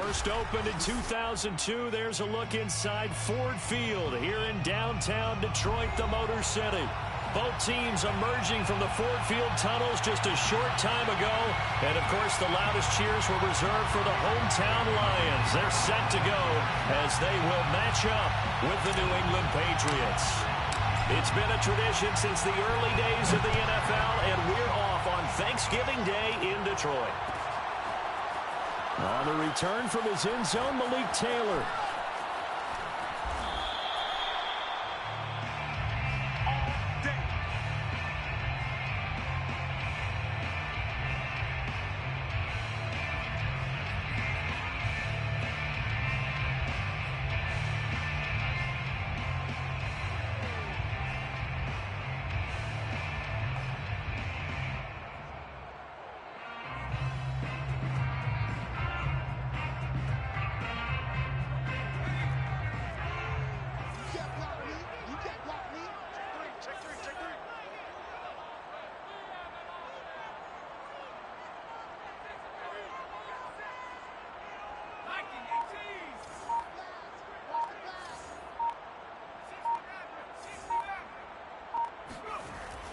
First opened in 2002. There's a look inside Ford Field here in downtown Detroit, the Motor City. Both teams emerging from the Ford Field tunnels just a short time ago. And, of course, the loudest cheers were reserved for the hometown Lions. They're set to go as they will match up with the New England Patriots. It's been a tradition since the early days of the NFL, and we're off on Thanksgiving Day in Detroit. On the return from his end zone, Malik Taylor.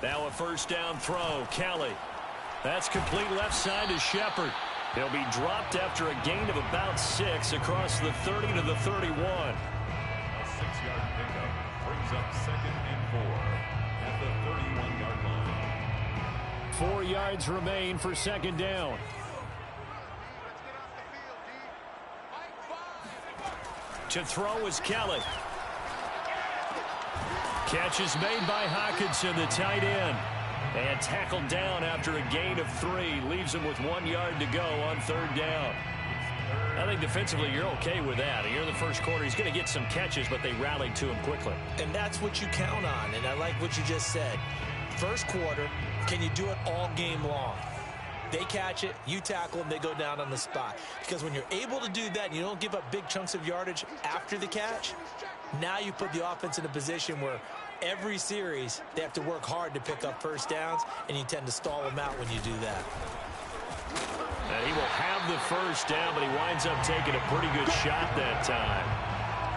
Now a first down throw. Kelly. That's complete left side to Shepard. He'll be dropped after a gain of about 6 across the 30 to the 31. A 6-yard pickup brings up 2nd and 4 at the 31-yard line. 4 yards remain for second down. To throw is Kelly. Catch is made by Hockenson, the tight end. And tackled down after a gain of 3. Leaves him with 1 yard to go on third down. I think defensively you're okay with that. Here in the first quarter, he's going to get some catches, but they rallied to him quickly. And that's what you count on, and I like what you just said. First quarter, can you do it all game long? They catch it, you tackle them, they go down on the spot. Because when you're able to do that and you don't give up big chunks of yardage after the catch, now you put the offense in a position where every series they have to work hard to pick up first downs, and you tend to stall them out when you do that. And he will have the first down, but he winds up taking a pretty good shot that time.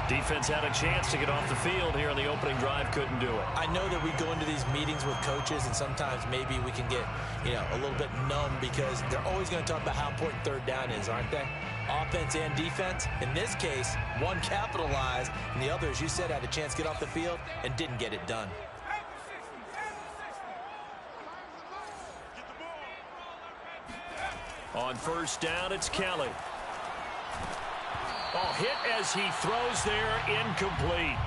Defense had a chance to get off the field here on the opening drive, couldn't do it. I know that we go into these meetings with coaches, and sometimes maybe we can get, a little bit numb because they're always going to talk about how important third down is, aren't they? Offense and defense. In this case, one capitalized, and the other, as you said, had a chance to get off the field and didn't get it done. On first down, it's Kelly. Oh, hit as he throws there, incomplete.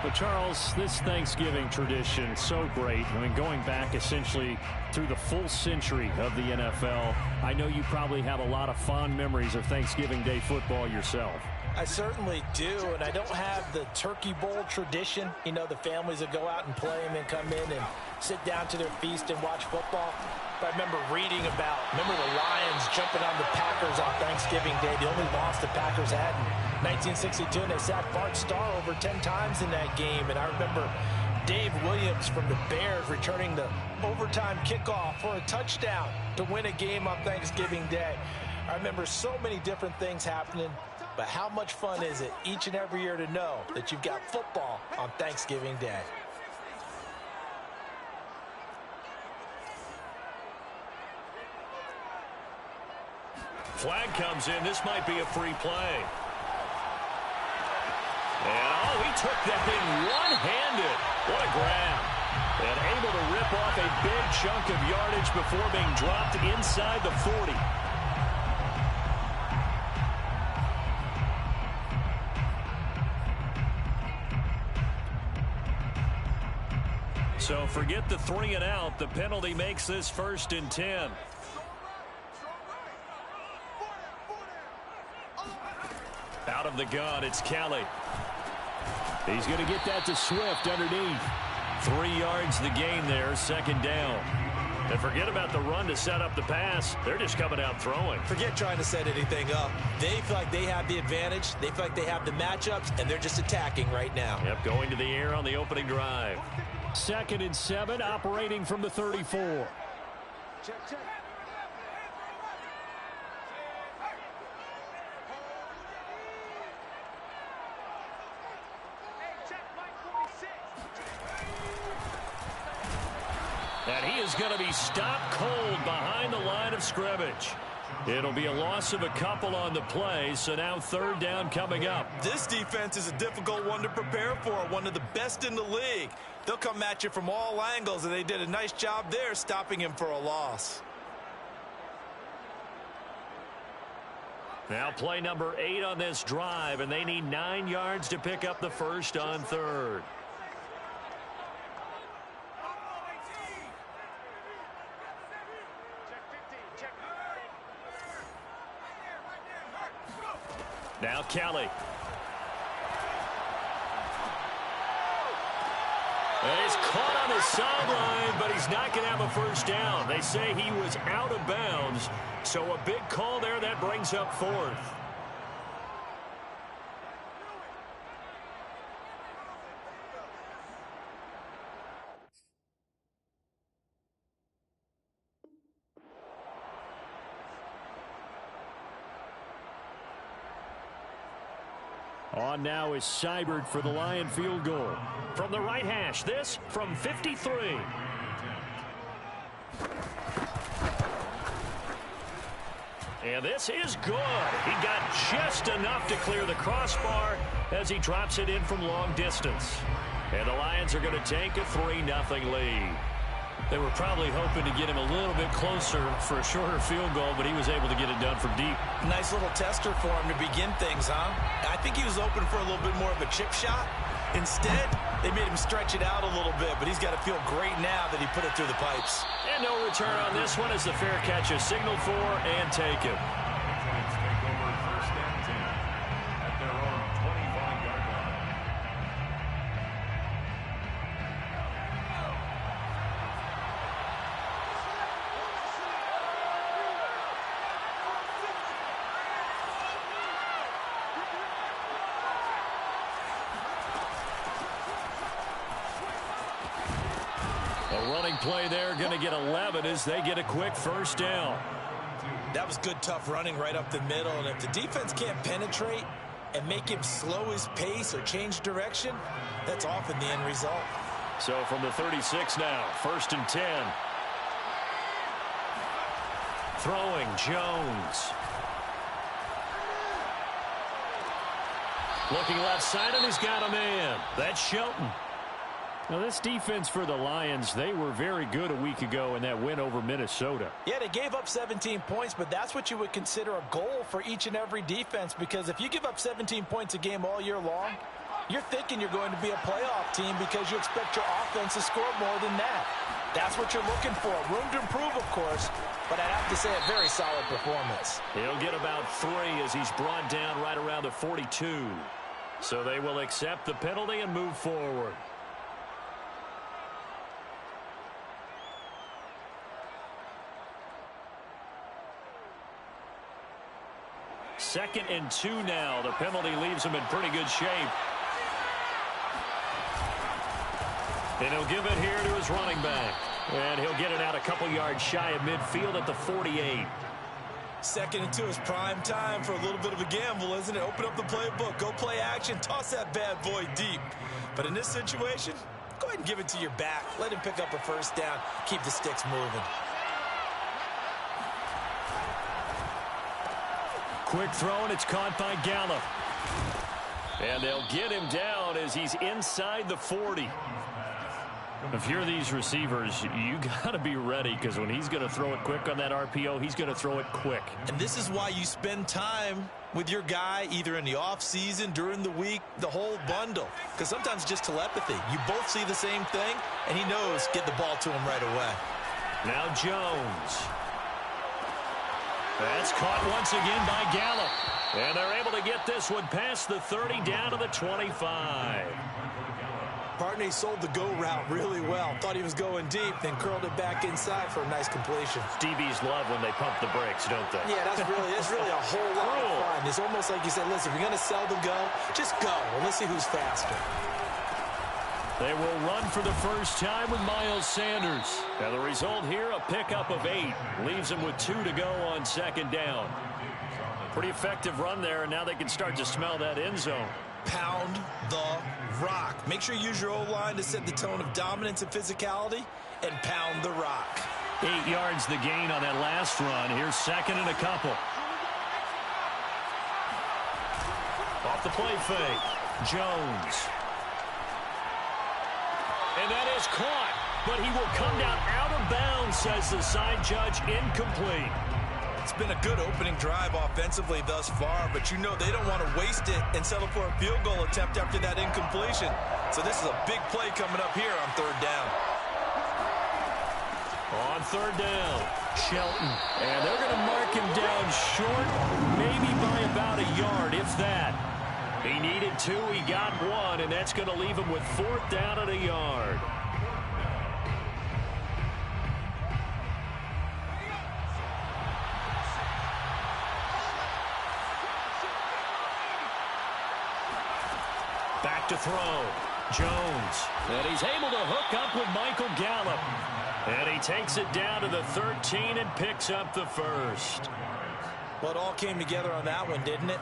But, Charles, this Thanksgiving tradition, so great. I mean, going back essentially through the full century of the NFL, I know you probably have a lot of fond memories of Thanksgiving Day football yourself. I certainly do, and I don't have the Turkey Bowl tradition. The families that go out and play and then come in and sit down to their feast and watch football. But I remember reading about, the Lions jumping on the Packers on Thanksgiving Day. The only loss the Packers had in 1962, and they sacked Bart Starr over 10 times in that game. And I remember Dave Williams from the Bears returning the overtime kickoff for a touchdown to win a game on Thanksgiving Day. I remember so many different things happening, but how much fun is it each and every year to know that you've got football on Thanksgiving Day? Flag comes in. This might be a free play. And, he took that thing one-handed. What a grab. And able to rip off a big chunk of yardage before being dropped inside the 40. So forget the 3 and out. The penalty makes this 1st and 10. Out of the gun, it's Kelly. He's going to get that to Swift underneath. 3 yards the gain there, second down. And forget about the run to set up the pass. They're just coming out throwing. Forget trying to set anything up. They feel like they have the advantage. They feel like they have the matchups, and they're just attacking right now. Yep, going to the air on the opening drive. 2nd and 7, operating from the 34. Check. And he is going to be stopped cold behind the line of scrimmage. It'll be a loss of a couple on the play, so now third down coming up. This defense is a difficult one to prepare for, one of the best in the league. They'll come at you from all angles, and they did a nice job there stopping him for a loss. Now play number 8 on this drive, and they need 9 yards to pick up the first on third. Now Kelly. And he's caught on the sideline, but he's not going to have a first down. They say he was out of bounds, so a big call there that brings up fourth. On now is Seibert for the Lion field goal. From the right hash, this from 53. And this is good. He got just enough to clear the crossbar as he drops it in from long distance. And the Lions are going to take a 3-0 lead. They were probably hoping to get him a little bit closer for a shorter field goal, but he was able to get it done from deep. Nice little tester for him to begin things, huh? I think he was open for a little bit more of a chip shot. Instead, they made him stretch it out a little bit, but he's got to feel great now that he put it through the pipes. And no return on this one as the fair catch is signaled for and taken. Giants take over first and 10 at their own 25-yard line. A running play there, going to get 11 as they get a quick first down. That was good, tough running right up the middle, and if the defense can't penetrate and make him slow his pace or change direction, that's often the end result. So from the 36 now, first and 10. Throwing, Jones. Looking left side, and he's got a man. That's Shelton. Now, this defense for the Lions, they were very good a week ago in that win over Minnesota. Yeah, they gave up 17 points, but that's what you would consider a goal for each and every defense, because if you give up 17 points a game all year long, you're thinking you're going to be a playoff team because you expect your offense to score more than that. That's what you're looking for. Room to improve, of course, but I'd have to say a very solid performance. He'll get about 3 as he's brought down right around the 42. So they will accept the penalty and move forward. Second and 2 now. The penalty leaves him in pretty good shape. And he'll give it here to his running back. And he'll get it out a couple yards shy of midfield at the 48. Second and 2 is prime time for a little bit of a gamble, isn't it? Open up the playbook, go play action, toss that bad boy deep. But in this situation, go ahead and give it to your back. Let him pick up a first down, keep the sticks moving. Quick throw, and it's caught by Gallup. And they'll get him down as he's inside the 40. If you're these receivers, you got to be ready, because when he's going to throw it quick on that RPO, he's going to throw it quick. And this is why you spend time with your guy either in the offseason, during the week, the whole bundle. Because sometimes just telepathy. You both see the same thing, and he knows get the ball to him right away. Now Jones. That's caught once again by Gallup. And they're able to get this one past the 30 down to the 25. Partney sold the go route really well. Thought he was going deep, then curled it back inside for a nice completion. DBs love when they pump the brakes, don't they? Yeah, that's really a whole lot of fun. It's almost like you said, listen, if you're going to sell the go, just go. And let's see who's faster. They will run for the first time with Miles Sanders. Now the result here, a pickup of 8. Leaves them with 2 to go on second down. Pretty effective run there, and now they can start to smell that end zone. Pound the rock. Make sure you use your O-line to set the tone of dominance and physicality, and pound the rock. 8 yards the gain on that last run. Here's second and a couple. Off the play fake. Jones. And that is caught, but he will come down out of bounds, says the side judge. Incomplete. It's been a good opening drive offensively thus far, but you know they don't want to waste it and settle for a field goal attempt after that incompletion. So this is a big play coming up here on third down. On third down, Shelton. And they're going to mark him down short, maybe by about a yard, if that. He needed 2, he got 1, and that's going to leave him with fourth down and a yard. Back to throw. Jones. And he's able to hook up with Michael Gallup. And he takes it down to the 13 and picks up the first. Well, it all came together on that one, didn't it?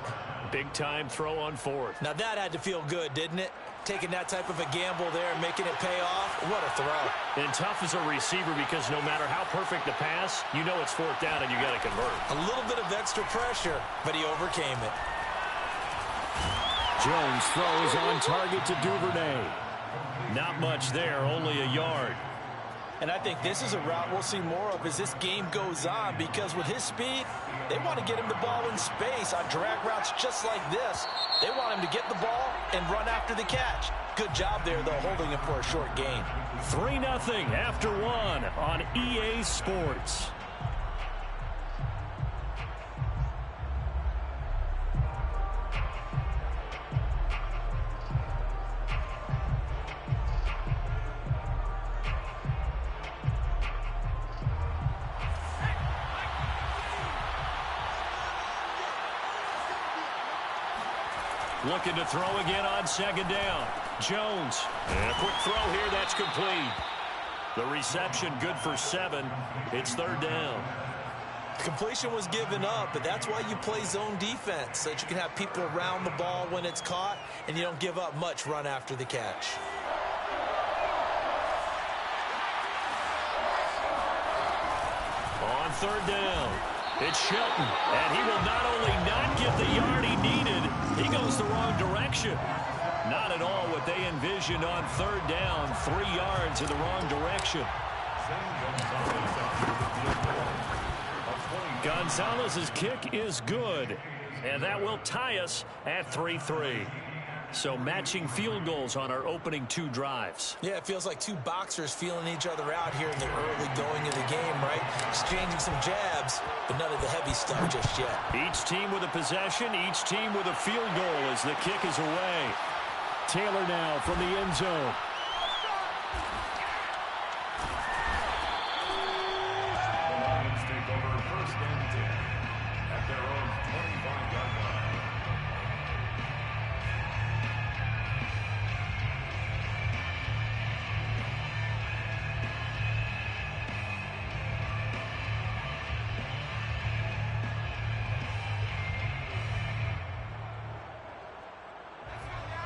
Big-time throw on fourth. Now that had to feel good, didn't it? Taking that type of a gamble there and making it pay off. What a throw. And tough as a receiver because no matter how perfect the pass, you know it's fourth down and you got to convert. A little bit of extra pressure, but he overcame it. Jones throws on target to Duvernay. Not much there, only a yard. And I think this is a route we'll see more of as this game goes on, because with his speed, they want to get him the ball in space on drag routes just like this. They want him to get the ball and run after the catch. Good job there, though, holding him for a short gain. 3-0 after 1 on EA Sports. Looking to throw again on second down. Jones. And a quick throw here. That's complete. The reception good for 7. It's third down. Completion was given up, but that's why you play zone defense, so that you can have people around the ball when it's caught, and you don't give up much run after the catch. On third down, it's Shelton, and he will not only not get the yard he needed, he goes the wrong direction. Not at all what they envisioned on third down. 3 yards in the wrong direction. Gonzalez's kick is good, and that will tie us at 3-3. So matching field goals on our opening 2 drives. Yeah, it feels like 2 boxers feeling each other out here in the early going of the game, right? Exchanging some jabs, but none of the heavy stuff just yet. Each team with a possession, each team with a field goal as the kick is away. Taylor now from the end zone. The Lions take over first and 10 at their own 25-yard line.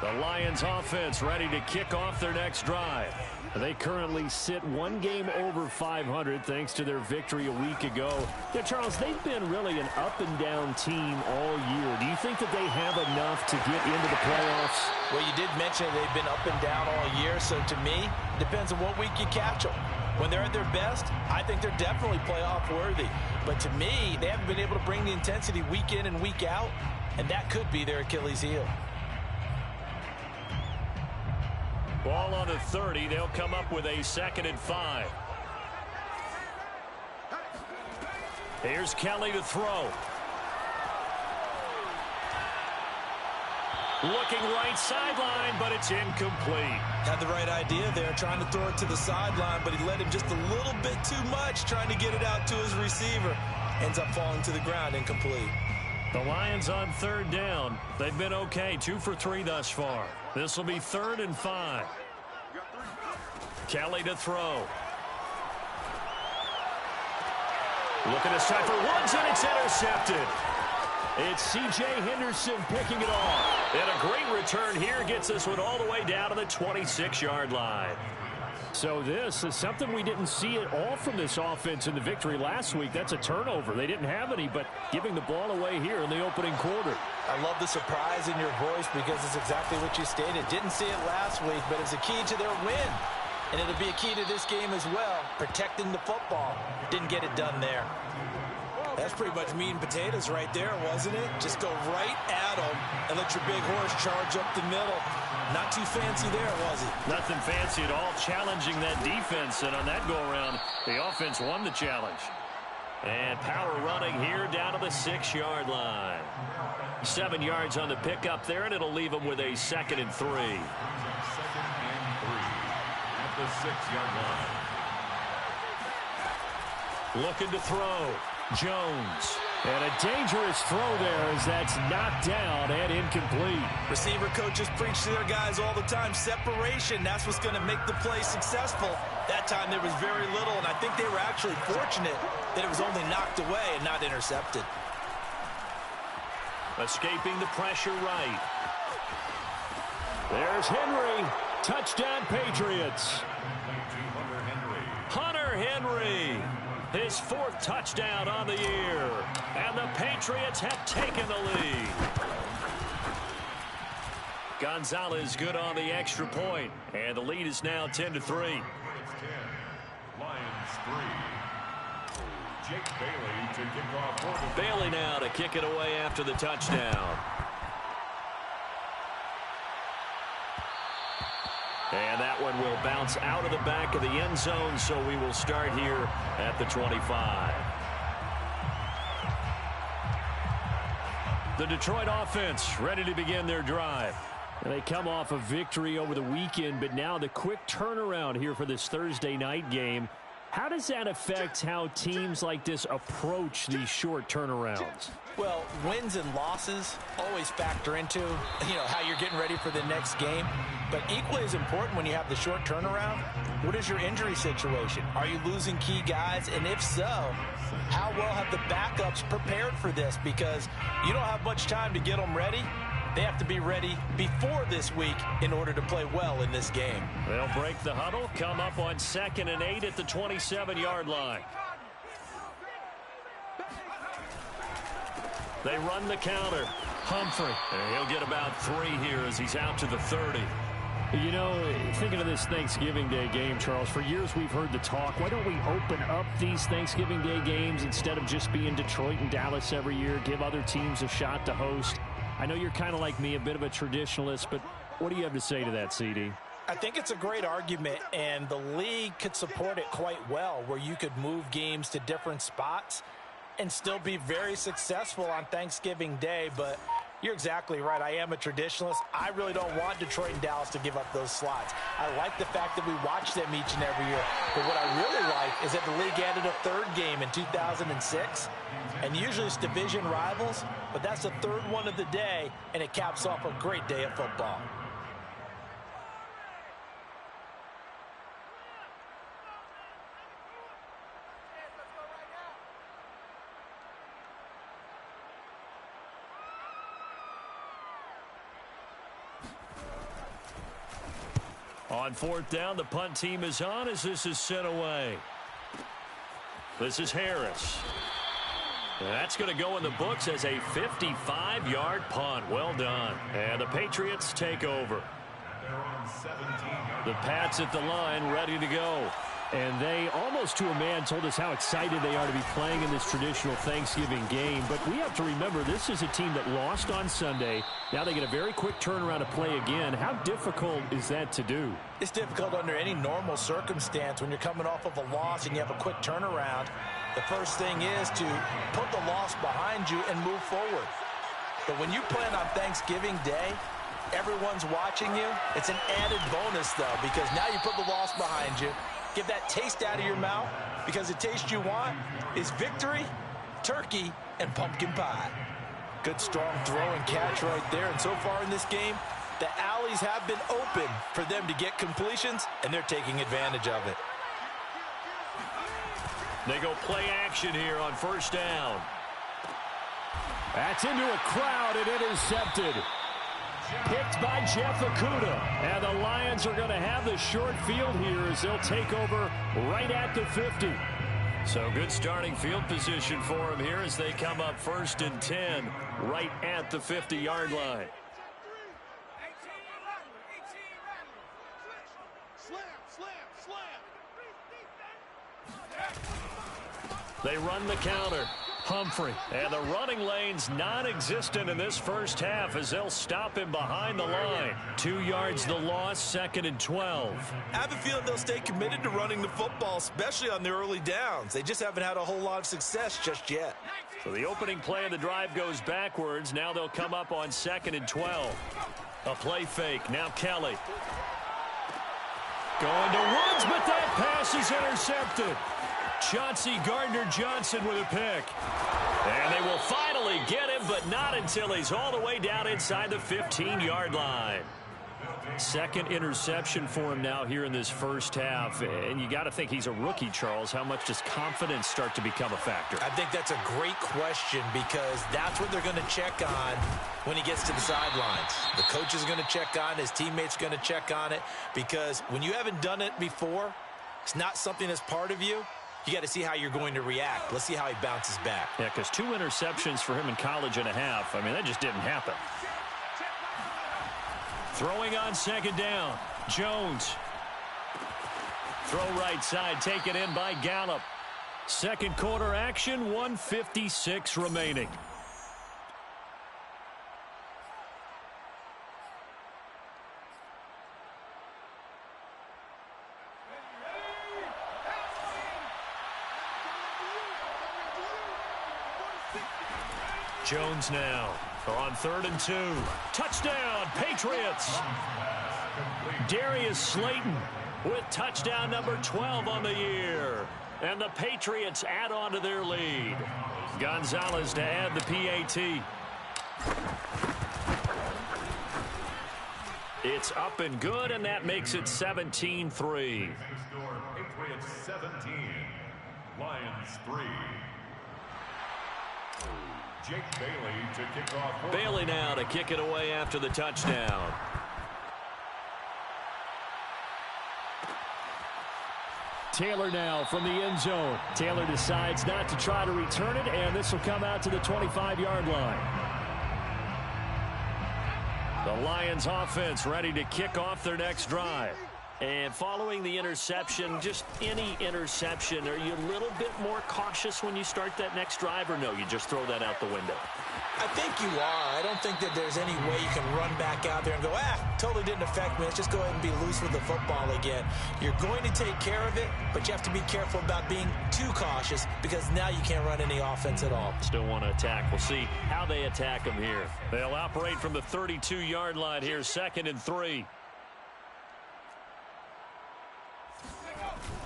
The Lions offense ready to kick off their next drive. They currently sit 1 game over 500 thanks to their victory a week ago. Yeah, Charles, they've been really an up-and-down team all year. Do you think that they have enough to get into the playoffs? Well, you did mention they've been up and down all year, so to me, depends on what week you catch them. When they're at their best, I think they're definitely playoff worthy. But to me, they haven't been able to bring the intensity week in and week out, and that could be their Achilles heel. Ball on the 30. They'll come up with a 2nd and 5. Here's Kelly to throw. Looking right sideline, but it's incomplete. Had the right idea there, trying to throw it to the sideline, but he let him just a little bit too much, trying to get it out to his receiver. Ends up falling to the ground, incomplete. The Lions on third down. They've been okay, 2 for 3 thus far. This will be 3rd and 5. Kelly to throw. Looking to set for Woods, and it's intercepted. It's C.J. Henderson picking it off. And a great return here gets this one all the way down to the 26-yard line. So this is something we didn't see at all from this offense in the victory last week. That's a turnover. They didn't have any, but giving the ball away here in the opening quarter. I love the surprise in your voice because it's exactly what you stated. Didn't see it last week, but it's a key to their win. And it'll be a key to this game as well, protecting the football. Didn't get it done there. That's pretty much meat and potatoes right there, wasn't it? Just go right at them and let your big horse charge up the middle. Not too fancy there, was it? Nothing fancy at all, challenging that defense. And on that go-around, the offense won the challenge. And power running here down to the 6-yard line. 7 yards on the pickup there, and it'll leave them with a 2nd and 3. 2nd and 3 at the 6-yard line. Looking to throw. Jones. And a dangerous throw there as that's knocked down and incomplete. Receiver coaches preach to their guys all the time. Separation, that's what's going to make the play successful. That time there was very little, and I think they were actually fortunate that it was only knocked away and not intercepted. Escaping the pressure right. There's Henry. Touchdown, Patriots. Hunter Henry. His 4th touchdown on the year. And the Patriots have taken the lead. Gonzalez good on the extra point. And the lead is now 10-3. It's 10. Lions 3. Jake Bailey to kick off for the Bailey now to kick it away after the touchdown. And that one will bounce out of the back of the end zone, so we will start here at the 25. The Detroit offense ready to begin their drive. And they come off a victory over the weekend, but now the quick turnaround here for this Thursday night game. How does that affect how teams like this approach these short turnarounds? Well, wins and losses always factor into, how you're getting ready for the next game. But equally as important when you have the short turnaround, what is your injury situation? Are you losing key guys? And if so, how well have the backups prepared for this? Because you don't have much time to get them ready. They have to be ready before this week in order to play well in this game. They'll break the huddle, come up on 2nd and 8 at the 27-yard line. They run the counter. Humphrey. And he'll get about 3 here as he's out to the 30. You know, thinking of this Thanksgiving Day game, Charles, for years we've heard the talk, why don't we open up these Thanksgiving Day games instead of just being Detroit and Dallas every year, give other teams a shot to host? I know you're kind of like me, a bit of a traditionalist, but what do you have to say to that, CD? I think it's a great argument, and the league could support it quite well, where you could move games to different spots and still be very successful on Thanksgiving Day. But you're exactly right. I am a traditionalist. I really don't want Detroit and Dallas to give up those slots. I like the fact that we watch them each and every year. But what I really like is that the league added a 3rd game in 2006. And usually it's division rivals, but that's the 3rd one of the day, and it caps off a great day of football. On 4th down, the punt team is on as this is sent away. This is Harris. That's going to go in the books as a 55-yard punt. Well done. And the Patriots take over. The Pats at the line, ready to go. And they, almost to a man, told us how excited they are to be playing in this traditional Thanksgiving game. But we have to remember, this is a team that lost on Sunday. Now they get a very quick turnaround to play again. How difficult is that to do? It's difficult under any normal circumstance when you're coming off of a loss and you have a quick turnaround. The first thing is to put the loss behind you and move forward. But when you plan on Thanksgiving Day, everyone's watching you. It's an added bonus, though, because now you put the loss behind you. Get that taste out of your mouth, because the taste you want is victory, turkey, and pumpkin pie. Good strong throw and catch right there. And so far in this game, the alleys have been open for them to get completions, and they're taking advantage of it. They go play action here on 1st down. That's into a crowd and intercepted. Picked by Jeff Okudah. And the Lions are going to have the short field here as they'll take over right at the 50. So good starting field position for them here as they come up 1st and 10 right at the 50-yard line. They run the counter. Humphrey. And the running lane's non-existent in this first half as they'll stop him behind the line. 2 yards the loss, 2nd and 12. I have a feeling they'll stay committed to running the football, especially on the early downs. They just haven't had a whole lot of success just yet. So the opening play of the drive goes backwards. Now they'll come up on 2nd and 12. A play fake. Now Kelly. Going to Woods, but that pass is intercepted. Chauncey Gardner-Johnson with a pick. And they will finally get him, but not until he's all the way down inside the 15-yard line. Second interception for him now here in this first half. And you got to think he's a rookie, Charles. How much does confidence start to become a factor? I think that's a great question because that's what they're going to check on when he gets to the sidelines. The coach is going to check on it. His teammates are going to check on it because when you haven't done it before, it's not something that's part of you. You got to see how you're going to react. Let's see how he bounces back. Yeah, because 2 interceptions for him in college and a half. I mean, that just didn't happen. Throwing on 2nd down. Jones. Throw right side, taken in by Gallup. Second quarter action, 1:56 remaining. Jones now on 3rd and 2. Touchdown, Patriots. Darius Slayton with touchdown number 12 on the year. And the Patriots add on to their lead. Gonzalez to add the PAT. It's up and good, and that makes it 17-3. Patriots 17, Lions 3. Jake Bailey to kick off. Bailey now to kick it away after the touchdown. Taylor now from the end zone. Taylor decides not to try to return it, and this will come out to the 25-yard line. The Lions offense ready to kick off their next drive. And following the interception, just any interception, are you a little bit more cautious when you start that next drive, or no, you just throw that out the window? I think you are. I don't think that there's any way you can run back out there and go, totally didn't affect me. Let's just go ahead and be loose with the football again. You're going to take care of it, but you have to be careful about being too cautious because now you can't run any offense at all. Still want to attack. We'll see how they attack them here. They'll operate from the 32-yard line here, 2nd and 3.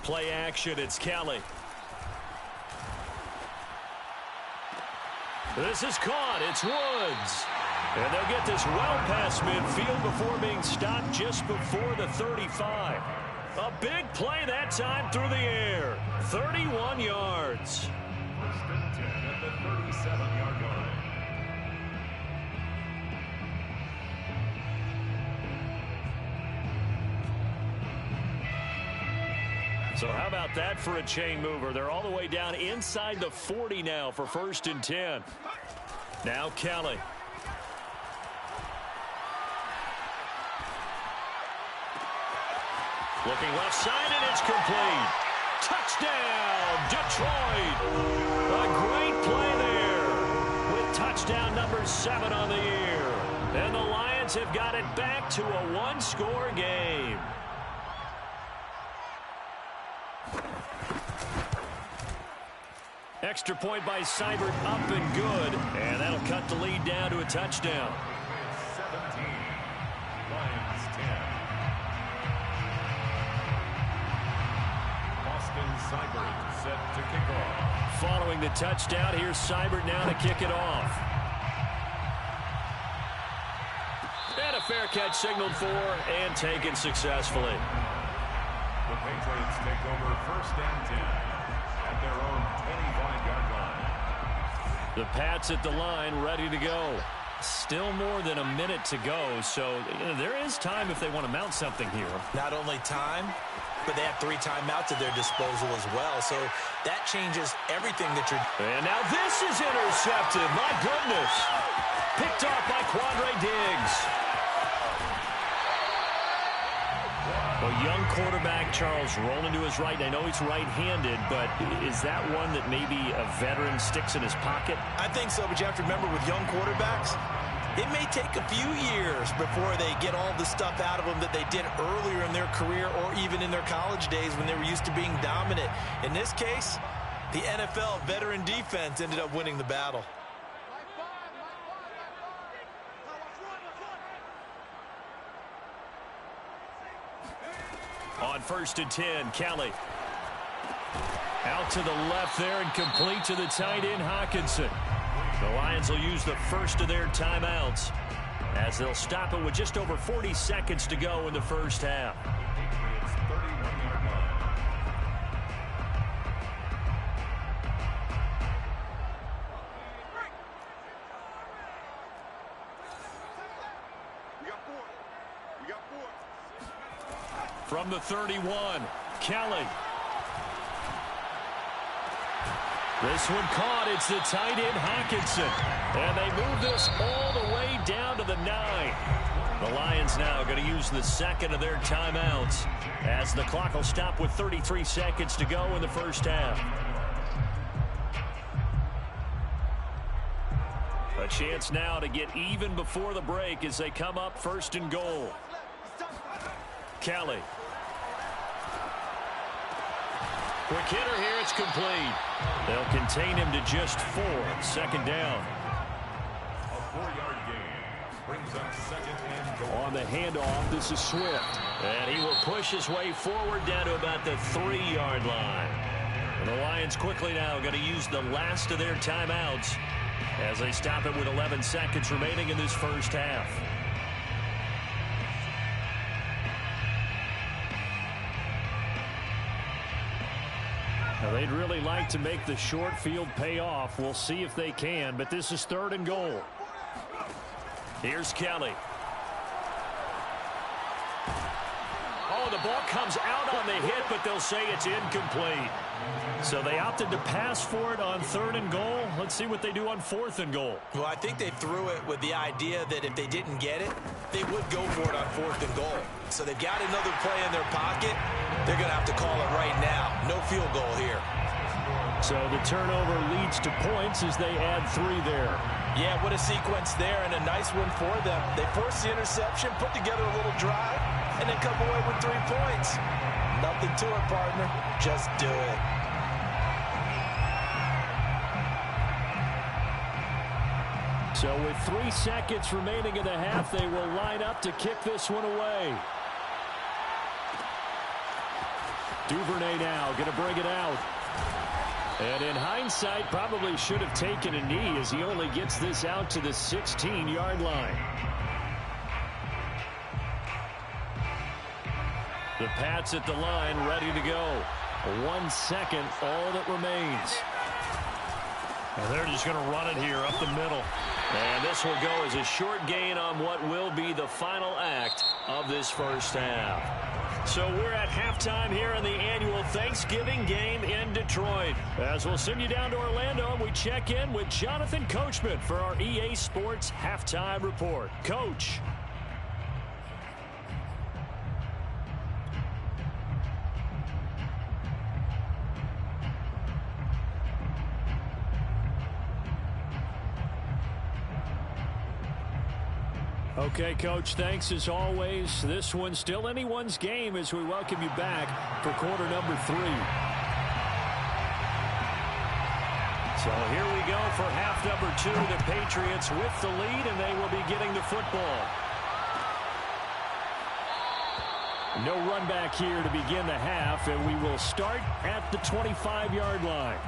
Play action, it's Kelly. This is caught, it's Woods. And they'll get this well past midfield before being stopped just before the 35. A big play that time through the air. 31 yards. 1st and 10 at the 37-yard line. So how about that for a chain mover? They're all the way down inside the 40 now for 1st and 10. Now Kelly. Looking left side, and it's complete. Touchdown, Detroit. A great play there with touchdown number 7 on the year. And the Lions have got it back to a one-score game. Extra point by Seibert, up and good. And that'll cut the lead down to a touchdown. 17, Lions 10. Austin Seibert set to kick off. Following the touchdown, here's Seibert now to kick it off. And a fair catch signaled for and taken successfully. The Patriots take over 1st and 10 at their own 25-yard line. The Pats at the line, ready to go. Still more than a minute to go, so there is time if they want to mount something here. Not only time, but they have 3 timeouts at their disposal as well, so that changes everything that you're... And now this is intercepted. My goodness. Picked off by Quandre Diggs. A young quarterback, Charles, rolling to his right. I know he's right-handed, but is that one that maybe a veteran sticks in his pocket? I think so, but you have to remember with young quarterbacks, it may take a few years before they get all the stuff out of them that they did earlier in their career or even in their college days when they were used to being dominant. In this case, the NFL veteran defense ended up winning the battle. On 1st and 10, Kelly. Out to the left there and complete to the tight end, Hockenson. The Lions will use the first of their timeouts as they'll stop it with just over 40 seconds to go in the first half. Patriots 31-yard line. We got four. From the 31, Kelly. This one caught. It's the tight end, Hockenson. And they move this all the way down to the 9. The Lions now going to use the second of their timeouts as the clock will stop with 33 seconds to go in the first half. A chance now to get even before the break as they come up 1st and goal. Kelly. Quick hitter here, it's complete. They'll contain him to just 4. 2nd down. A 4-yard gain brings up 2nd and goal. On the handoff, this is Swift. And he will push his way forward down to about the 3-yard line. And the Lions quickly now going to use the last of their timeouts as they stop it with 11 seconds remaining in this first half. Now, they'd really like to make the short field pay off. We'll see if they can, but this is 3rd and goal. Here's Kelly. Oh, the ball comes out on the hit, but they'll say it's incomplete. So they opted to pass for it on 3rd and goal. Let's see what they do on 4th and goal. Well, I think they threw it with the idea that if they didn't get it, they would go for it on 4th and goal. So they've got another play in their pocket. They're going to have to call it right now. No field goal here. So the turnover leads to points as they add 3 there. Yeah, what a sequence there, and a nice one for them. They forced the interception, put together a little drive, and then come away with 3 points. Nothing to it, partner. Just do it. So with 3 seconds remaining in the half, they will line up to kick this one away. Duvernay now going to bring it out. And in hindsight, probably should have taken a knee as he only gets this out to the 16-yard line. The Pats at the line, ready to go. 1 second, all that remains. And they're just going to run it here up the middle. And this will go as a short gain on what will be the final act of this first half. So we're at halftime here in the annual Thanksgiving game in Detroit. As we'll send you down to Orlando and we check in with Jonathan Coachman for our EA Sports Halftime Report. Coach. Okay, Coach, thanks as always. This one's still anyone's game as we welcome you back for quarter number 3. So here we go for half number 2. The Patriots with the lead, and they will be getting the football. No run back here to begin the half, and we will start at the 25-yard line.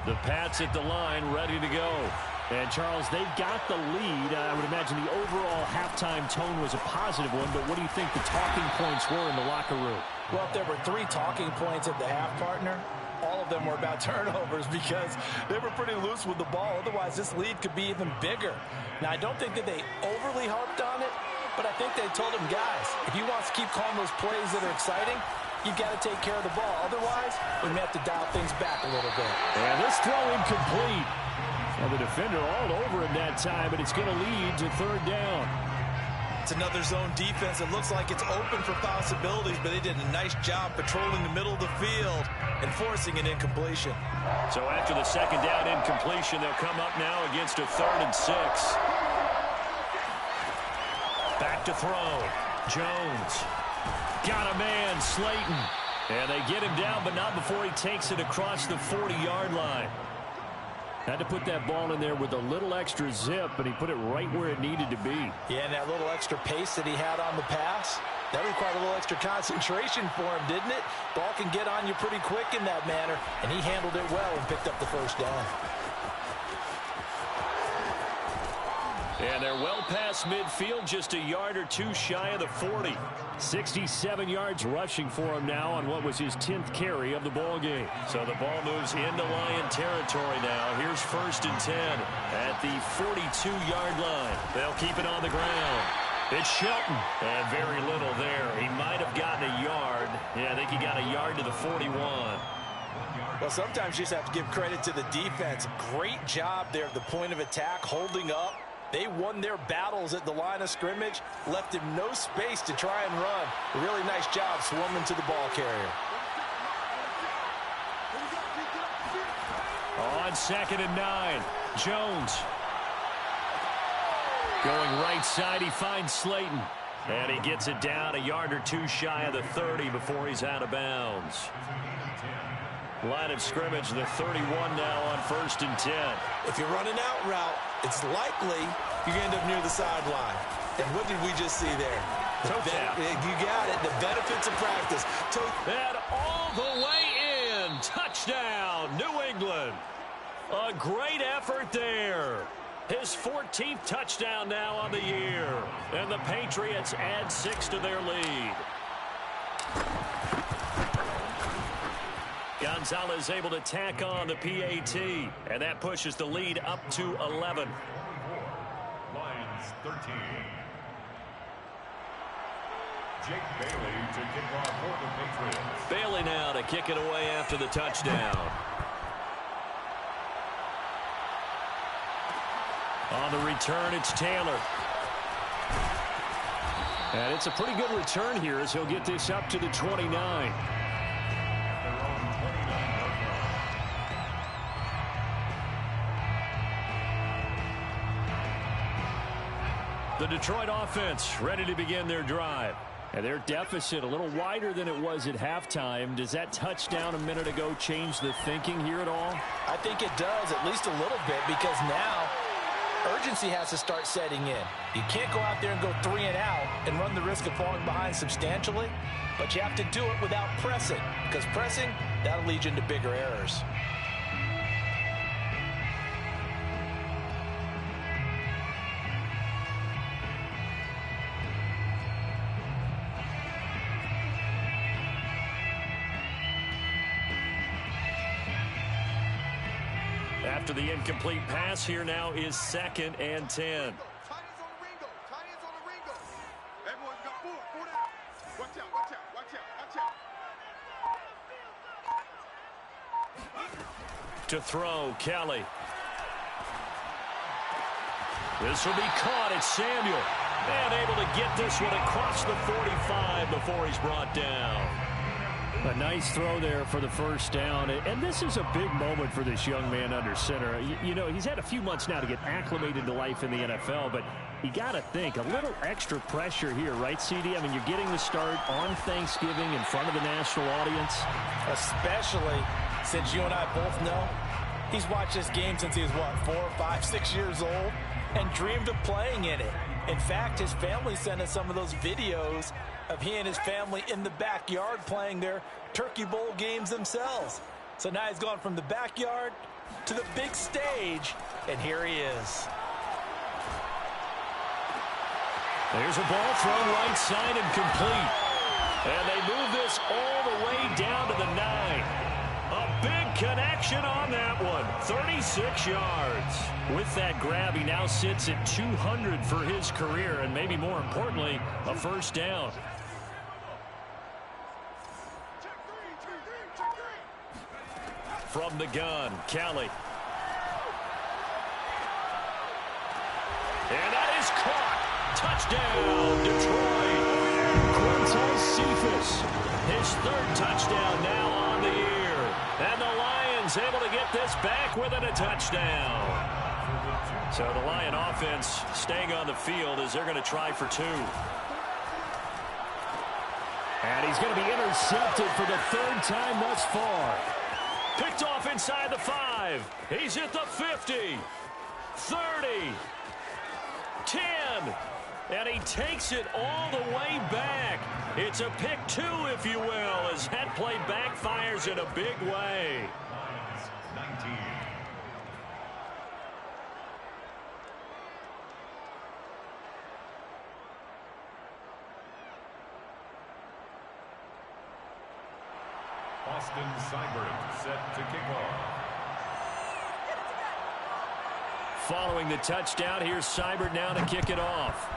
The Pats at the line, ready to go. And, Charles, they've got the lead. I would imagine the overall halftime tone was a positive one, but what do you think the talking points were in the locker room? Well, if there were 3 talking points at the half, partner, all of them were about turnovers because they were pretty loose with the ball. Otherwise, this lead could be even bigger. Now, I don't think that they overly harped on it, but I think they told him, guys, if he wants to keep calling those plays that are exciting, you've got to take care of the ball. Otherwise, we may have to dial things back a little bit. And this throw incomplete. Well, the defender all over him that time, but it's going to lead to third down. It's another zone defense. It looks like it's open for possibilities, but they did a nice job patrolling the middle of the field and forcing an incompletion. So after the second down incompletion, they'll come up now against a 3rd and 6. Back to throw. Jones. Got a man, Slayton. And they get him down, but not before he takes it across the 40-yard line. Had to put that ball in there with a little extra zip, but he put it right where it needed to be. Yeah, and that little extra pace that he had on the pass, that required a little extra concentration for him, didn't it? Ball can get on you pretty quick in that manner, and he handled it well and picked up the first down. And they're well past midfield, just a yard or two shy of the 40. 67 yards rushing for him now on what was his 10th carry of the ball game. So the ball moves into Lion territory now. Here's 1st and 10 at the 42-yard line. They'll keep it on the ground. It's Shelton. And very little there. He might have gotten a yard. Yeah, I think he got a yard to the 41. Well, sometimes you just have to give credit to the defense. Great job there at the point of attack, holding up. They won their battles at the line of scrimmage, left him no space to try and run. A really nice job swarming to the ball carrier. On 2nd and 9, Jones. Going right side, he finds Slayton. And he gets it down a yard or two shy of the 30 before he's out of bounds. Line of scrimmage, the 31 now on 1st and 10. If you run an out route, it's likely you end up near the sideline. And what did we just see there? You got it. The benefits of practice. And all the way in. Touchdown, New England. A great effort there. His 14th touchdown now on the year. And the Patriots add 6 to their lead. Gonzalez able to tack on the PAT, and that pushes the lead up to 11. Lions 13. Jake Bailey to kick off for the Patriots. Bailey now to kick it away after the touchdown. On the return, it's Taylor. And it's a pretty good return here as he'll get this up to the 29. The Detroit offense ready to begin their drive. And their deficit a little wider than it was at halftime. Does that touchdown a minute ago change the thinking here at all? I think it does, at least a little bit, because now urgency has to start setting in. You can't go out there and go 3 and out and run the risk of falling behind substantially, but you have to do it without pressing, because pressing, that'll lead you into bigger errors. After the incomplete pass, here now is 2nd and 10. To throw, Kelly. This will be caught. It's Samuel. And able to get this one across the 45 before he's brought down. A nice throw there for the first down. And this is a big moment for this young man under center. You know, he's had a few months now to get acclimated to life in the NFL, but you got to think, a little extra pressure here, right, CD? I mean, you're getting the start on Thanksgiving in front of the national audience. Especially since you and I both know he's watched this game since he was, what, 4, 5, 6 years old and dreamed of playing in it. In fact, his family sent us some of those videos of he and his family in the backyard playing their Turkey Bowl games themselves. So now he's gone from the backyard to the big stage, and here he is. There's a ball thrown right side and complete. And they move this all the way down to the 9. A big connection on that one. 36 yards. With that grab, he now sits at 200 for his career, and maybe more importantly, a first down. From the gun, Kelly. And that is caught. Touchdown, Detroit. Quintez Cephus, his third touchdown now on the year. And the Lions able to get this back within a touchdown. So the Lion offense staying on the field as they're going to try for two. And he's going to be intercepted for the third time thus far. Picked off inside the 5. He's at the 50. 30. 10. And he takes it all the way back. It's a pick 2, if you will, as that play backfires in a big way. 19. Austin Seibert set to kick off. Following the touchdown, here's Seibert now to kick it off.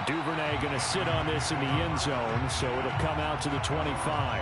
Duvernay going to sit on this in the end zone, so it'll come out to the 25.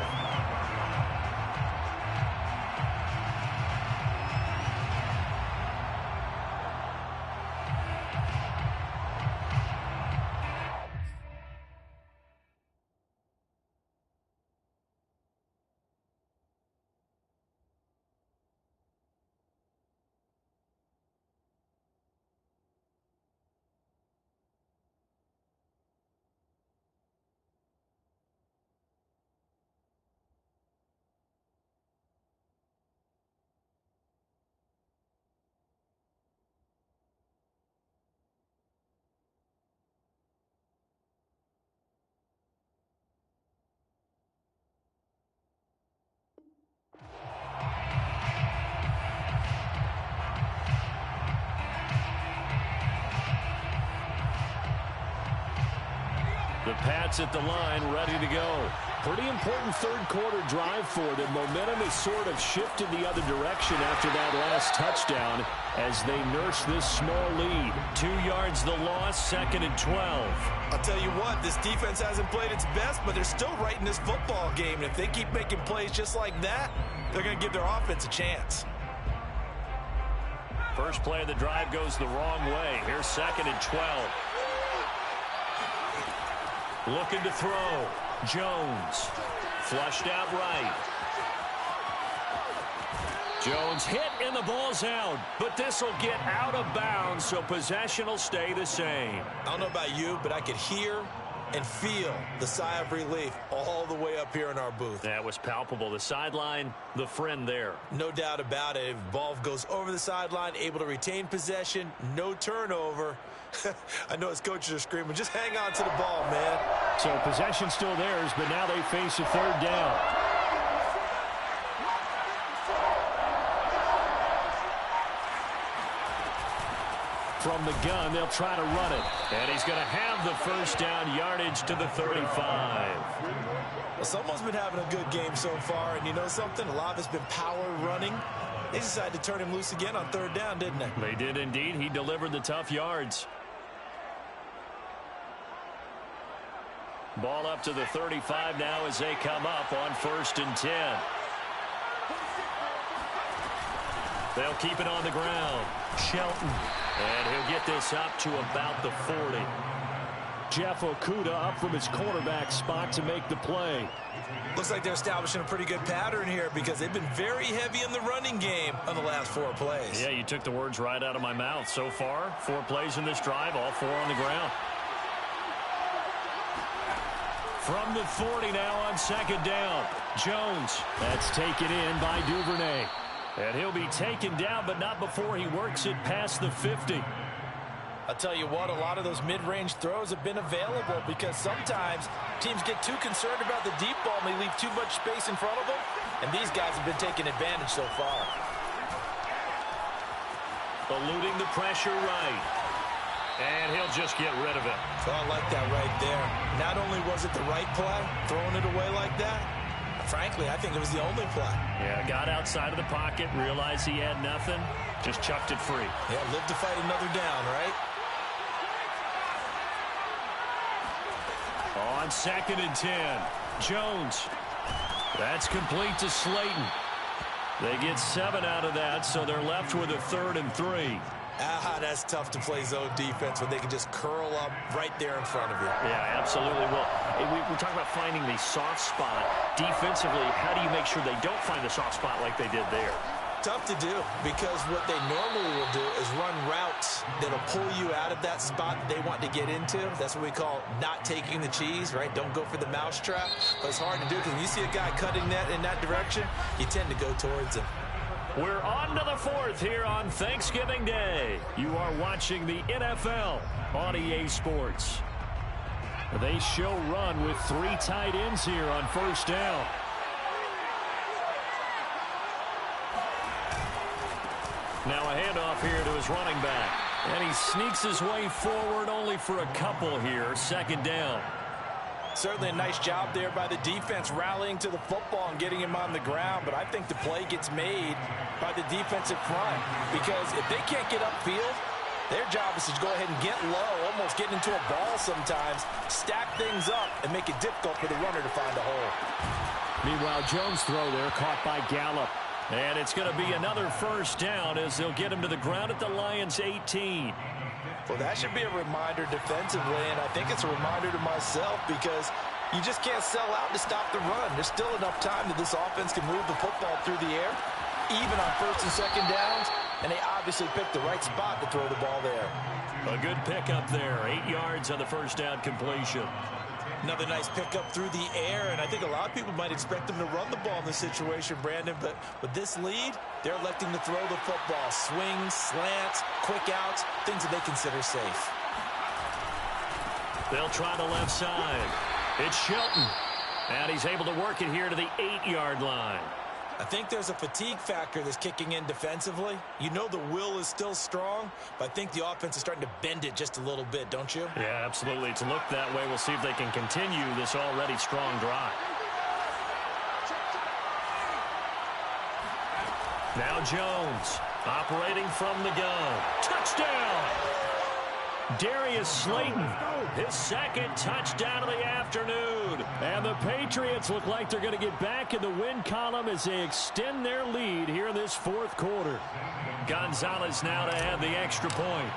The Pats at the line, ready to go. Pretty important third quarter drive for them. Momentum has sort of shifted the other direction after that last touchdown as they nurse this small lead. 2 yards the loss, 2nd and 12. I'll tell you what, this defense hasn't played its best, but they're still right in this football game. And if they keep making plays just like that, they're going to give their offense a chance. First play of the drive goes the wrong way. Here's 2nd and 12. Looking to throw. Jones. Flushed out right. Jones hit and the ball's out. But this will get out of bounds, so possession will stay the same. I don't know about you, but I could hear and feel the sigh of relief all the way up here in our booth. That was palpable. The sideline, the friend there. No doubt about it. If the ball goes over the sideline, able to retain possession, no turnover. I know his coaches are screaming, just hang on to the ball, man. So possession still theirs, but now they face a third down. From the gun, they'll try to run it. And he's going to have the first down, yardage to the 35. Well, someone's been having a good game so far, and you know something? A lot of it's been power running. They decided to turn him loose again on third down, didn't they? They did indeed. He delivered the tough yards. Ball up to the 35 now as they come up on 1st and 10. They'll keep it on the ground. Shelton. And he'll get this up to about the 40. Jeff Okudah up from his cornerback spot to make the play. Looks like they're establishing a pretty good pattern here because they've been very heavy in the running game on the last 4 plays. Yeah, you took the words right out of my mouth. So far, 4 plays in this drive, all 4 on the ground. From the 40 now on 2nd down. Jones. That's taken in by Duvernay. And he'll be taken down, but not before he works it past the 50. I'll tell you what, a lot of those mid-range throws have been available because sometimes teams get too concerned about the deep ball and they leave too much space in front of them. And these guys have been taking advantage so far. Eluding the pressure right. And he'll just get rid of it. So I like that right there. Not only was it the right play, throwing it away like that, frankly, I think it was the only play. Yeah, got outside of the pocket, realized he had nothing, just chucked it free. Yeah, live to fight another down, right? On 2nd and 10, Jones. That's complete to Slayton. They get 7 out of that, so they're left with a 3rd and 3. That's tough to play zone defense when they can just curl up right there in front of you. Yeah, absolutely. Well, we're talking about finding the soft spot. Defensively, how do you make sure they don't find the soft spot like they did there? Tough to do, because what they normally will do is run routes that'll pull you out of that spot that they want to get into. That's what we call not taking the cheese, right? Don't go for the mousetrap. But it's hard to do because when you see a guy cutting that in that direction, you tend to go towards him. We're on to the 4th here on Thanksgiving Day. You are watching the NFL on EA Sports. They show run with 3 tight ends here on 1st down. Now a handoff here to his running back. And he sneaks his way forward only for a couple here. 2nd down. Certainly a nice job there by the defense rallying to the football and getting him on the ground. But I think the play gets made by the defensive front. Because if they can't get upfield, their job is to go ahead and get low, almost get into a ball sometimes, stack things up, and make it difficult for the runner to find a hole. Meanwhile, Jones' throw there caught by Gallup. And it's going to be another 1st down as they'll get him to the ground at the Lions' 18. Well, that should be a reminder defensively, and I think it's a reminder to myself because you just can't sell out to stop the run. There's still enough time that this offense can move the football through the air, even on 1st and 2nd downs, and they obviously picked the right spot to throw the ball there. A good pickup there, 8 yards on the 1st down completion. Another nice pickup through the air, and I think a lot of people might expect them to run the ball in this situation, Brandon, but with this lead, they're electing to throw the football. Swings, slants, quick outs, things that they consider safe. They'll try the left side. It's Shelton, and he's able to work it here to the 8-yard line. I think there's a fatigue factor that's kicking in defensively. You know the will is still strong, but I think the offense is starting to bend it just a little bit, don't you? Yeah, absolutely. It's looked that way. We'll see if they can continue this already strong drive. Now Jones, operating from the gun. Touchdown! Darius Slayton, his 2nd touchdown of the afternoon. And the Patriots look like they're going to get back in the win column as they extend their lead here in this 4th quarter. Gonzalez now to add the extra point.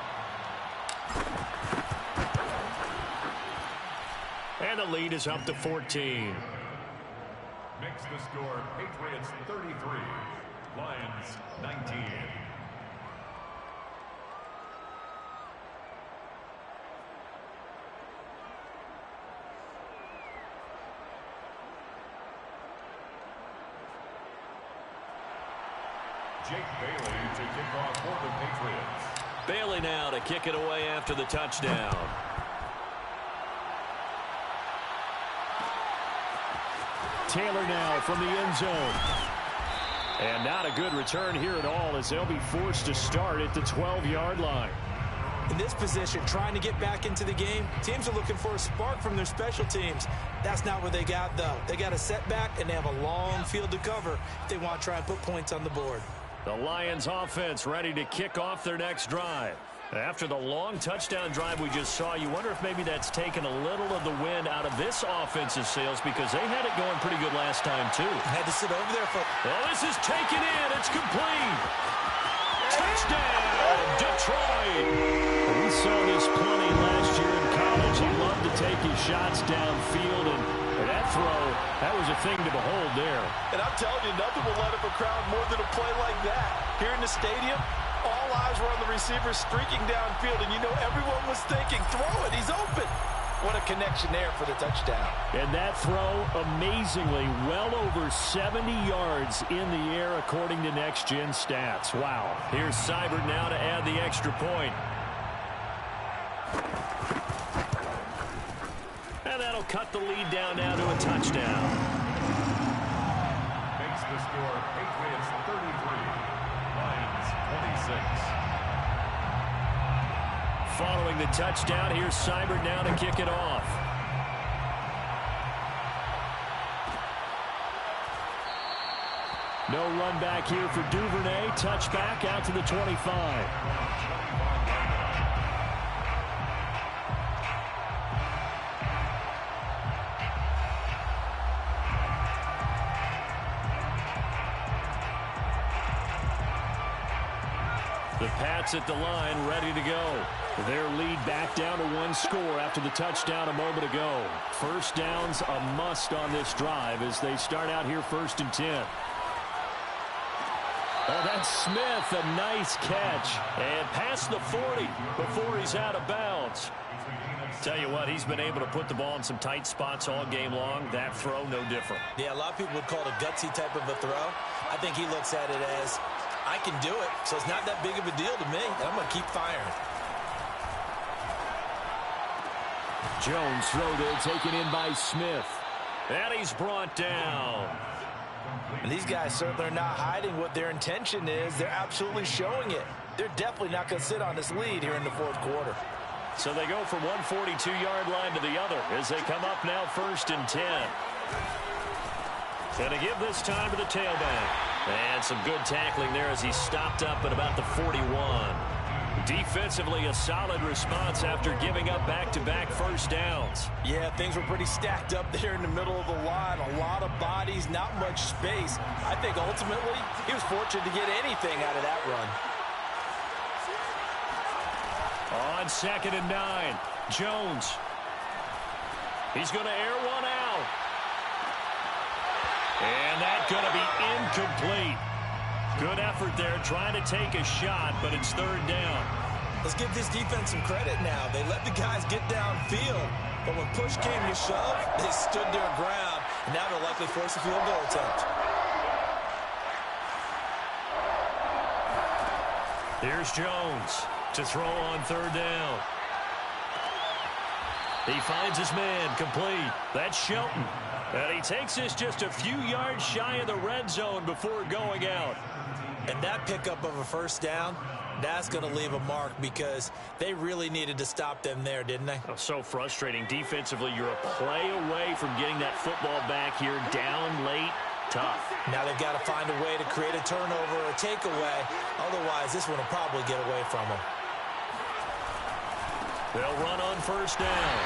And the lead is up to 14. Makes the score Patriots 33, Lions 19. Jake Bailey to kick off for the Patriots. Bailey now to kick it away after the touchdown. Taylor now from the end zone. And not a good return here at all as they'll be forced to start at the 12-yard line. In this position, trying to get back into the game, teams are looking for a spark from their special teams. That's not what they got, though. They got a setback, and they have a long field to cover if they want to try and put points on the board. The Lions offense ready to kick off their next drive. After the long touchdown drive we just saw, you wonder if maybe that's taken a little of the wind out of this offensive sails because they had it going pretty good last time, too. Had to sit over there for... Well, this is taken in. It's complete. Touchdown, Detroit. We saw this plenty last year in college. He loved to take his shots downfield, and that throw, that was a thing to behold there. And I'm telling you, nothing will light up a crowd more than a play like that. Here in the stadium, all eyes were on the receiver streaking downfield, and you know everyone was thinking, throw it, he's open. What a connection there for the touchdown. And that throw, amazingly, well over 70 yards in the air according to Next Gen Stats. Wow. Here's Seibert now to add the extra point. And that'll cut the lead down now to a touchdown. Makes the score Patriots 33, Lions 26. Following the touchdown, here's Seibert now to kick it off. No run back here for Duvernay. Touchback out to the 25. The Pats at the line, ready to go. Their lead back down to one score after the touchdown a moment ago. First down's a must on this drive as they start out here 1st and 10. Oh, that's Smith, a nice catch. And past the 40 before he's out of bounds. Tell you what, he's been able to put the ball in some tight spots all game long. That throw, no different. Yeah, a lot of people would call it a gutsy type of a throw. I think he looks at it as, I can do it, so it's not that big of a deal to me, and I'm going to keep firing. Jones throw there, taken in by Smith. And he's brought down. And these guys certainly are not hiding what their intention is. They're absolutely showing it. They're definitely not going to sit on this lead here in the 4th quarter. So they go from one 42-yard line to the other as they come up now 1st and 10. Going to give this time to the tailback. And some good tackling there as he stopped up at about the 41. Defensively, a solid response after giving up back-to-back first downs. Yeah, things were pretty stacked up there in the middle of the line. A lot of bodies, not much space. I think ultimately he was fortunate to get anything out of that run. On 2nd and 9, Jones. He's going to air one out. And that's going to be incomplete. Good effort there, trying to take a shot, but it's 3rd down. Let's give this defense some credit now. They let the guys get downfield, but when push came to shove, they stood their ground, and now they'll likely force a field goal attempt. Here's Jones to throw on 3rd down. He finds his man, complete. That's Shelton. And he takes this just a few yards shy of the red zone before going out. And that pickup of a first down, that's going to leave a mark because they really needed to stop them there, didn't they? Oh, so frustrating. Defensively, you're a play away from getting that football back here down late. Tough. Now they've got to find a way to create a turnover or a takeaway. Otherwise, this one will probably get away from them. They'll run on first down.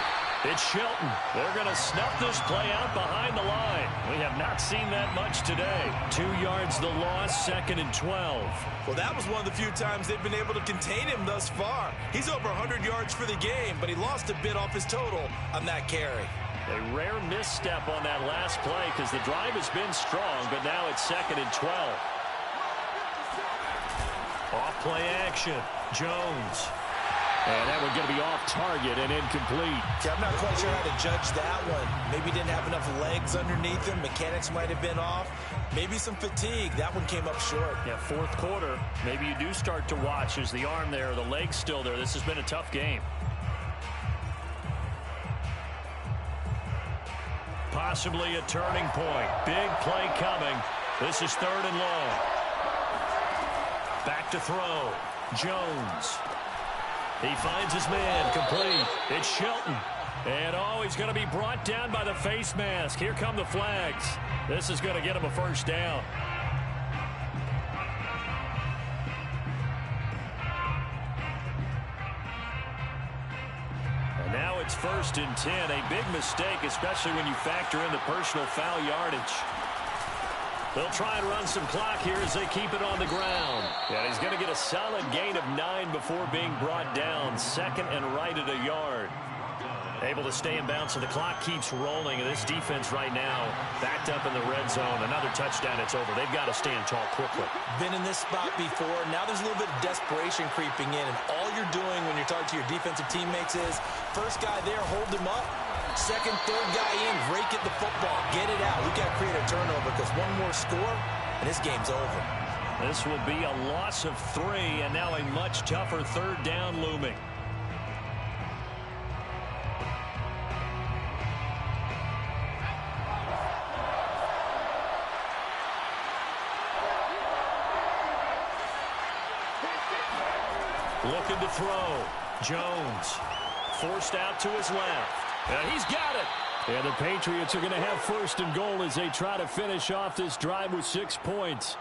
It's Shelton. They're going to snuff this play out behind the line. We have not seen that much today. 2 yards the loss, 2nd and 12. Well, that was one of the few times they've been able to contain him thus far. He's over 100 yards for the game, but he lost a bit off his total on that carry. A rare misstep on that last play because the drive has been strong, but now it's 2nd and 12. Off play action. Jones. And that one going to be off target and incomplete. Yeah, I'm not quite sure how to judge that one. Maybe he didn't have enough legs underneath him. Mechanics might have been off. Maybe some fatigue. That one came up short. Yeah, 4th quarter. Maybe you do start to watch. Is the arm there, the leg's still there? This has been a tough game. Possibly a turning point. Big play coming. This is 3rd and long. Back to throw. Jones. He finds his man, complete. It's Shelton. And, oh, he's going to be brought down by the face mask. Here come the flags. This is going to get him a first down. And now it's 1st and 10. A big mistake, especially when you factor in the personal foul yardage. They'll try and run some clock here as they keep it on the ground. And he's going to get a solid gain of 9 before being brought down. 2nd and right at a yard. Able to stay in bounds, so the clock keeps rolling. And this defense right now backed up in the red zone. Another touchdown, it's over. They've got to stand tall quickly. Been in this spot before. Now there's a little bit of desperation creeping in. And all you're doing when you're talking to your defensive teammates is, first guy there, hold him up. Second, third guy in, rake at the football. Get it out. We've got to create a turnover because one more score, and this game's over. This will be a loss of 3, and now a much tougher 3rd down looming. Looking to throw. Jones forced out to his left. And he's got it. And the Patriots are going to have first and goal as they try to finish off this drive with 6 points.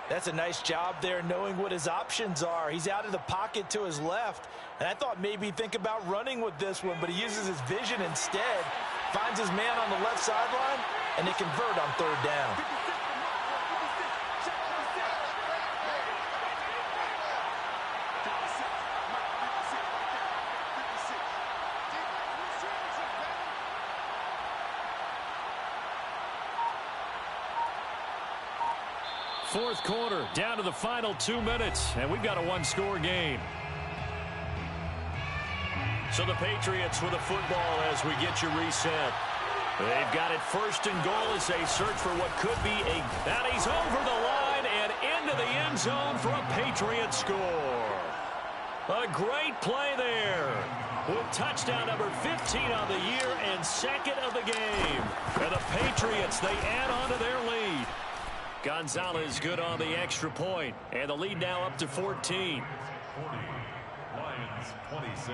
That's a nice job there knowing what his options are. He's out of the pocket to his left. And I thought maybe he'd think about running with this one, but he uses his vision instead. Finds his man on the left sideline, and they convert on third down. Fourth quarter, down to the final 2 minutes, and we've got a one-score game. So the Patriots with a football as we get you reset. They've got it first and goal as they search for what could be a... And he's over the line and into the end zone for a Patriot score. A great play there. With touchdown number 15 on the year and second of the game. And the Patriots, they add on to their lead. Gonzalez good on the extra point, and the lead now up to 14. 40, Lions 26.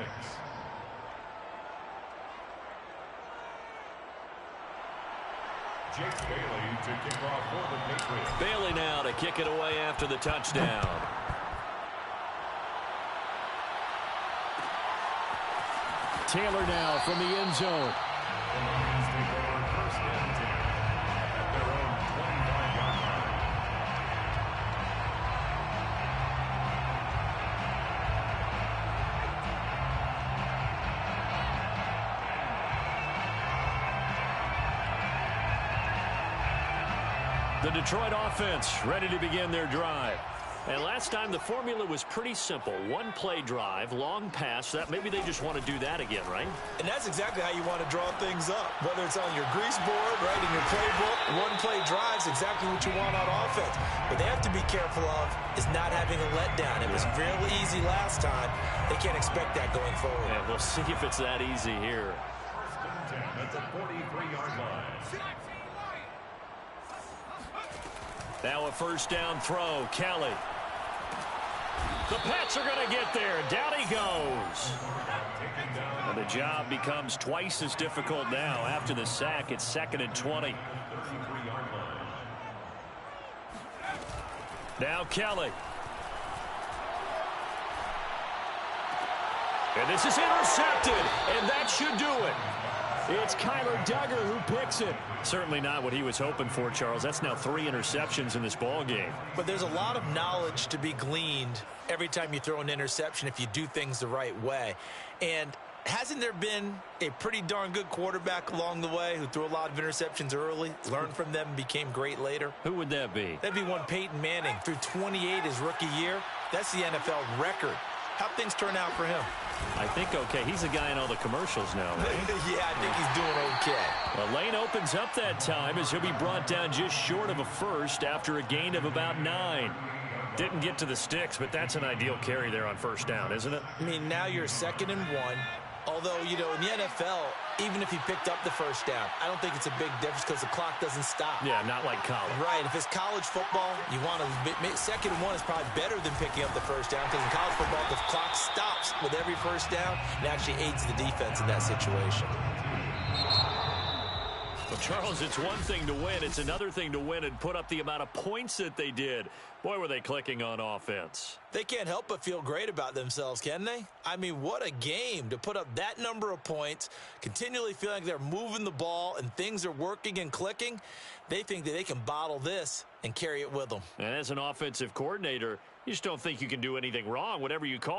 Jake Bailey to kick off for the Patriots. Bailey now to kick it away after the touchdown. Taylor now from the end zone. The Lions take over first and 10 at their own 25-yard line. The Detroit offense ready to begin their drive. And last time the formula was pretty simple. One play drive, long pass. That maybe they just want to do that again, right? And that's exactly how you want to draw things up. Whether it's on your grease board, right, in your playbook, one play drives exactly what you want on offense. What they have to be careful of is not having a letdown. It was fairly easy last time. They can't expect that going forward. And we'll see if it's that easy here. First and 10 at the 43-yard line. Now a first down throw. Kelly. The Pats are going to get there. Down he goes. And the job becomes twice as difficult now. After the sack, it's 2nd and 20. Now Kelly. And this is intercepted. And that should do it. It's Kyler Duggar who picks it. Certainly not what he was hoping for, Charles. That's now 3 interceptions in this ball game. But there's a lot of knowledge to be gleaned every time you throw an interception if you do things the right way. And hasn't there been a pretty darn good quarterback along the way who threw a lot of interceptions early, learned from them, became great later? Who would that be? That'd be one Peyton Manning. Threw 28 his rookie year. That's the NFL record. How'd things turn out for him? I think okay. He's the guy in all the commercials now, right? Yeah, I think he's doing okay. Well, Lane opens up that time as he'll be brought down just short of a first after a gain of about 9. Didn't get to the sticks, but that's an ideal carry there on first down, isn't it? I mean, now you're 2nd and 1. Although, you know, in the NFL, even if he picked up the first down, I don't think it's a big difference because the clock doesn't stop. Yeah, not like college. Right. If it's college football, you want to 2nd and 1 is probably better than picking up the first down because in college football, the clock stops with every first down and actually aids the defense in that situation. Well, Charles, it's one thing to win. It's another thing to win and put up the amount of points that they did. Boy, were they clicking on offense. They can't help but feel great about themselves, can they? I mean, what a game to put up that number of points, continually feeling like they're moving the ball and things are working and clicking. They think that they can bottle this and carry it with them. And as an offensive coordinator, you just don't think you can do anything wrong, whatever you call.